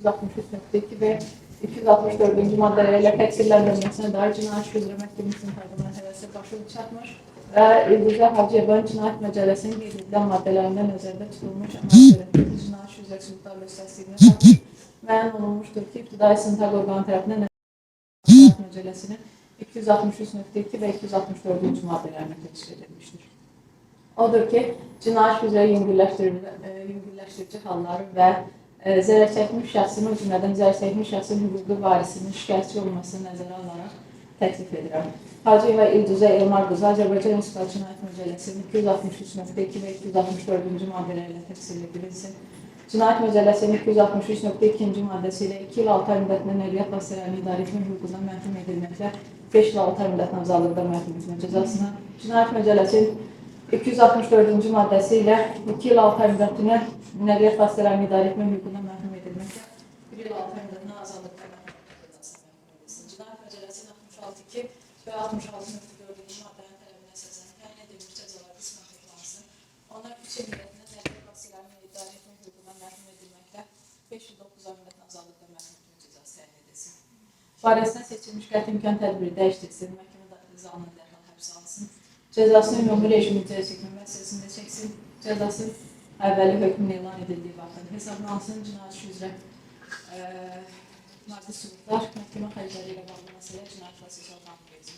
263.2 və 264-cü maddələri ilə təqsirləndirilməsinə dair cinayət işi üzrə məhkəmə istintaqı mərhələsi başa çatmış və İlquzə Hacıyevanın cinayət məcəlləsinin qeyd edilən maddələrində nəzərdə tutulmuş əməl cinayət işi üzrə sülhlər göstərsizliyinə xatir müəyyən olunmuşdur ki, ibtidai istintaq orqanı tərəfindən cinayət məcəlləsinin 263.2 və 264-cü maddələrinə təşkil edilmişdir. Odur ki, cinayət üzrə yüngülləşdirici halları və zərər çəkmiş şəxsin, o cümlədən zərər çəkmiş şəxsin hüquqi varisinin şikayətçi olmasını nəzərə alaraq təklif edirəm. Hacıyeva İlquzə Elmar qızı Azərbaycan Respublikası Cinayət Məcəlləsinin 263.2 və 264-cü maddələri ilə təqsir edilsin. Cinayət Məcəlləsinin 263.2-ci maddəsi ilə 2 il 6 ay müddətinə nəqliyyat vasitələrini idarə etmə hüququndan məhrum edilməklə 5 il 6 ay müddətinə azadlıqdan məhrum etmə cəzasına, Cinayət Məcəlləsinin 264-cü maddəsi ilə 2 il 6 ay müddətinə nəqliyyat vasitələrini idarə etmə hüququndan məhrum edilməklə 1 il 6 ay müddətinə azadlıqdan məhrum etmə cəzasına məhkum edilsin. Cinayət Məcəlləsinin 66.2 və 66.4-cü maddələrin tələbinə əsasən təyin edilmiş cəzalar qismən toplansın. Onlar 3 il müddətinə nəqliyyat vasitələrini idarə etmə hüququndan məhrum edilməklə 5 il 9 ay müddətinə azadlıqdan məhrum etmə cəzası təyin edilsin. Barəsində seçilmiş qəti imkan tədbiri dəyişdirsin, məhkəmə zalına dərhal həbs alınsın. Cəzasını ümumi rejim icra çəkmə müəssisəsində çəksin. Cəzası əvvəli hökmün elan edildiyi vaxtda hesablansın. Cinayət işi üzrə maddi sübutlar məhkəmə xərcləri ilə bağlı məsələ cinayət prosesi orqanı verilsin.